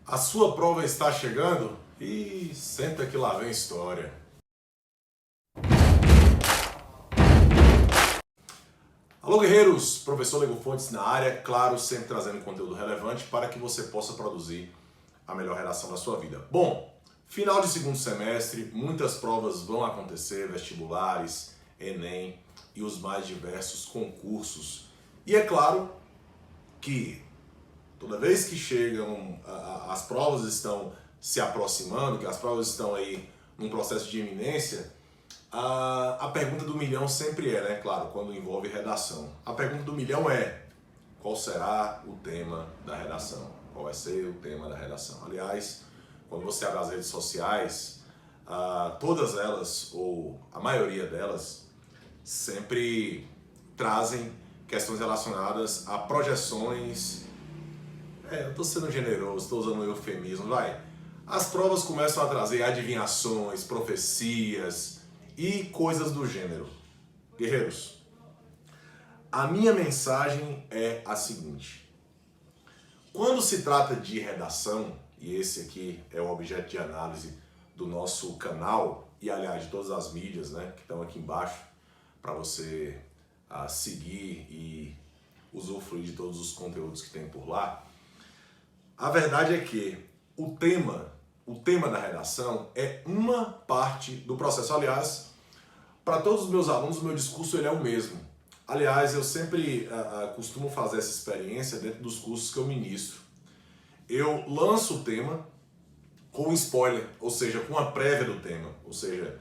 A sua prova está chegando e senta que lá vem história. Alô guerreiros, professor Lego Fontes na área, claro, sempre trazendo conteúdo relevante para que você possa produzir a melhor redação da sua vida. Bom, final de segundo semestre, muitas provas vão acontecer, vestibulares, Enem e os mais diversos concursos. E é claro que toda vez que chegam, as provas estão se aproximando, que as provas estão aí num processo de iminência, a pergunta do milhão sempre é, né? Claro, quando envolve redação. A pergunta do milhão é: qual será o tema da redação? Qual vai ser o tema da redação? Aliás, quando você abre as redes sociais, todas elas, ou a maioria delas, sempre trazem questões relacionadas a projeções. Eu estou sendo generoso, estou usando um eufemismo, vai. As provas começam a trazer adivinhações, profecias e coisas do gênero. Guerreiros, a minha mensagem é a seguinte: quando se trata de redação, e esse aqui é o objeto de análise do nosso canal, e aliás de todas as mídias, né, que estão aqui embaixo, para você seguir e usufruir de todos os conteúdos que tem por lá, a verdade é que o tema da redação é uma parte do processo. Aliás, para todos os meus alunos, o meu discurso ele é o mesmo. Aliás, eu sempre costumo fazer essa experiência dentro dos cursos que eu ministro. Eu lanço o tema com um spoiler, ou seja, com uma prévia do tema. Ou seja,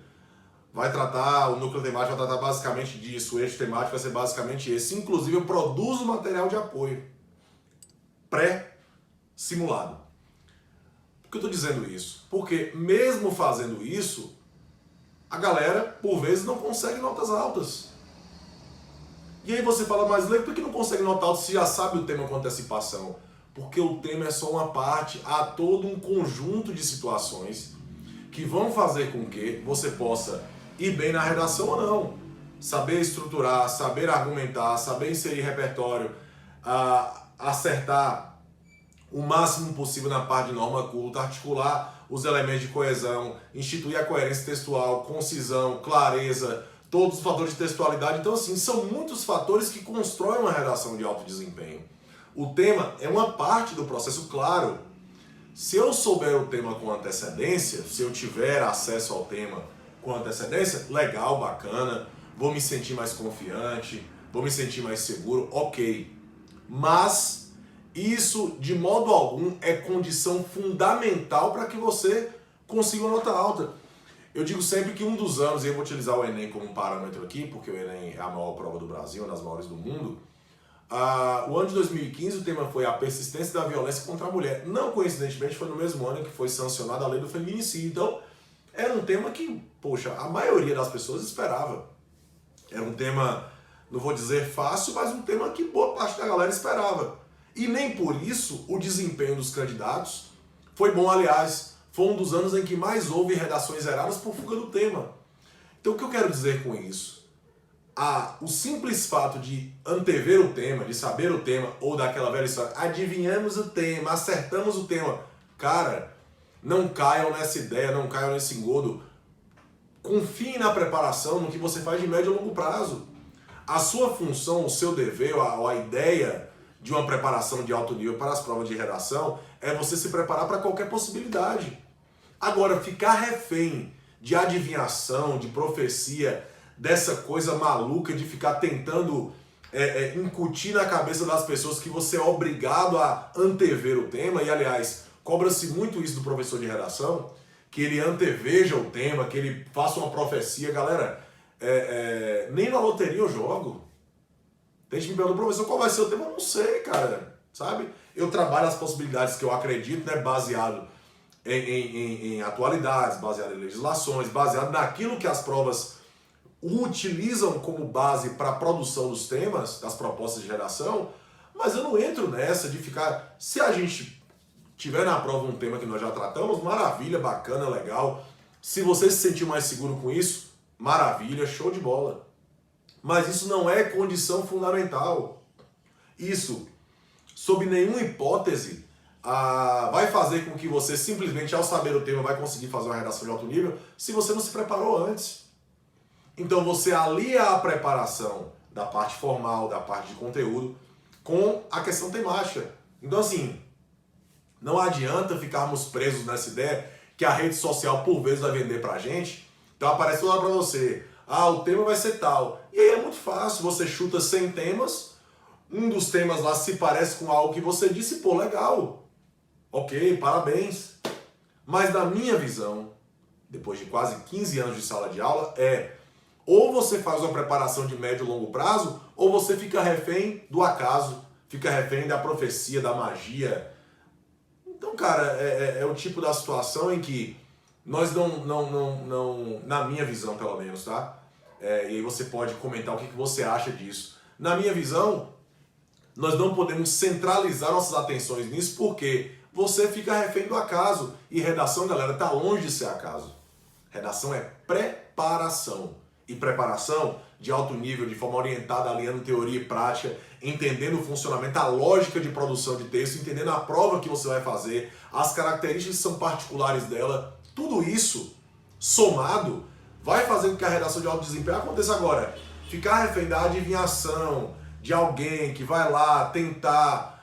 o núcleo temático vai tratar basicamente disso, o eixo temático vai ser basicamente esse. Inclusive, eu produzo material de apoio pré-simulado. Por que eu estou dizendo isso? Porque mesmo fazendo isso, a galera, por vezes, não consegue notas altas. E aí você fala, mas Lego, por que não consegue notar alta se já sabe o tema com antecipação? Porque o tema é só uma parte, há todo um conjunto de situações que vão fazer com que você possa ir bem na redação ou não. Saber estruturar, saber argumentar, saber inserir repertório, acertar o máximo possível na parte de norma culta, articular os elementos de coesão, instituir a coerência textual, concisão, clareza, todos os fatores de textualidade. Então, assim, são muitos fatores que constroem uma redação de alto desempenho. O tema é uma parte do processo, claro. Se eu souber o tema com antecedência, se eu tiver acesso ao tema com antecedência, legal, bacana, vou me sentir mais confiante, vou me sentir mais seguro, ok. Mas isso, de modo algum, é condição fundamental para que você consiga uma nota alta. Eu digo sempre que um dos anos, e eu vou utilizar o Enem como um parâmetro aqui, porque o Enem é a maior prova do Brasil, uma das maiores do mundo. O ano de 2015, o tema foi a persistência da violência contra a mulher. Não coincidentemente, foi no mesmo ano que foi sancionada a lei do feminicídio. Então, era um tema que, poxa, a maioria das pessoas esperava. Era um tema, não vou dizer fácil, mas um tema que boa parte da galera esperava. E nem por isso o desempenho dos candidatos foi bom. Aliás, foi um dos anos em que mais houve redações erradas por fuga do tema. Então, o que eu quero dizer com isso? O simples fato de antever o tema, de saber o tema, ou daquela velha história, adivinhamos o tema, acertamos o tema. Cara, não caiam nessa ideia, não caiam nesse engodo. Confie na preparação, no que você faz de médio a longo prazo. A sua função, o seu dever, a ideia de uma preparação de alto nível para as provas de redação é você se preparar para qualquer possibilidade. Agora, ficar refém de adivinhação, de profecia, dessa coisa maluca de ficar tentando incutir na cabeça das pessoas que você é obrigado a antever o tema, e aliás, cobra-se muito isso do professor de redação, que ele anteveja o tema, que ele faça uma profecia. Galera, nem na loteria eu jogo. Tem gente me perguntando, professor, qual vai ser o tema? Eu não sei, cara, sabe? Eu trabalho as possibilidades que eu acredito, né, baseado em atualidades, baseado em legislações, baseado naquilo que as provas utilizam como base para a produção dos temas, das propostas de redação, mas eu não entro nessa de ficar... Se a gente tiver na prova um tema que nós já tratamos, maravilha, bacana, legal. Se você se sentir mais seguro com isso, maravilha, show de bola. Mas isso não é condição fundamental. Isso, sob nenhuma hipótese, vai fazer com que você simplesmente, ao saber o tema, vai conseguir fazer uma redação de alto nível se você não se preparou antes. Então você alia a preparação da parte formal, da parte de conteúdo, com a questão temática. Então assim, não adianta ficarmos presos nessa ideia que a rede social por vezes vai vender pra gente. Então aparece toda hora pra você, o tema vai ser tal. E aí é muito fácil, você chuta 100 temas, um dos temas lá se parece com algo que você disse, pô, legal, ok, parabéns. Mas na minha visão, depois de quase 15 anos de sala de aula, ou você faz uma preparação de médio e longo prazo, ou você fica refém do acaso, fica refém da profecia, da magia. Então, cara, é o tipo da situação em que nós não na minha visão pelo menos, tá? E aí você pode comentar o que você acha disso. Na minha visão, nós não podemos centralizar nossas atenções nisso porque você fica refém do acaso. E redação, galera, tá longe de ser acaso. Redação é preparação. E preparação de alto nível, de forma orientada, aliando teoria e prática, entendendo o funcionamento, a lógica de produção de texto, entendendo a prova que você vai fazer, as características que são particulares dela, tudo isso somado vai fazer com que a redação de alto desempenho aconteça. Agora, ficar refém da adivinhação de alguém que vai lá tentar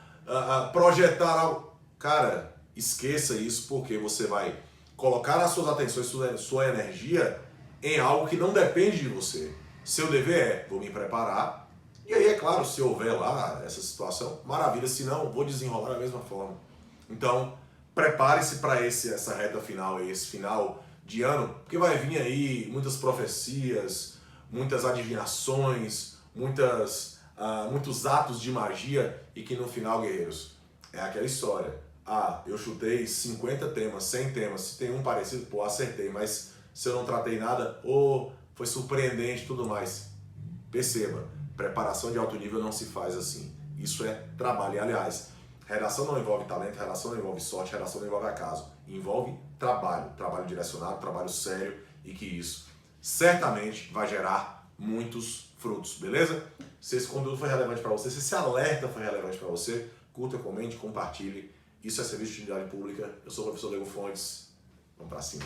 projetar algo, cara, esqueça isso, porque você vai colocar as suas atenções, sua energia em algo que não depende de você. Seu dever vou me preparar, e aí é claro, se houver lá essa situação, maravilha, se não, vou desenrolar da mesma forma. Então, prepare-se para essa reta final, esse final de ano, porque vai vir aí muitas profecias, muitas adivinhações, muitos atos de magia, e que no final, guerreiros, é aquela história. Eu chutei 50 temas, 100 temas, se tem um parecido, pô, acertei, mas se eu não tratei nada, foi surpreendente e tudo mais. Perceba, preparação de alto nível não se faz assim. Isso é trabalho. E, aliás, redação não envolve talento, redação não envolve sorte, redação não envolve acaso. Envolve trabalho direcionado, trabalho sério, e que isso certamente vai gerar muitos frutos, beleza? Se esse conteúdo foi relevante para você, se esse alerta foi relevante para você, curta, comente, compartilhe. Isso é serviço de utilidade pública. Eu sou o professor Lego Fontes. Vamos para cima.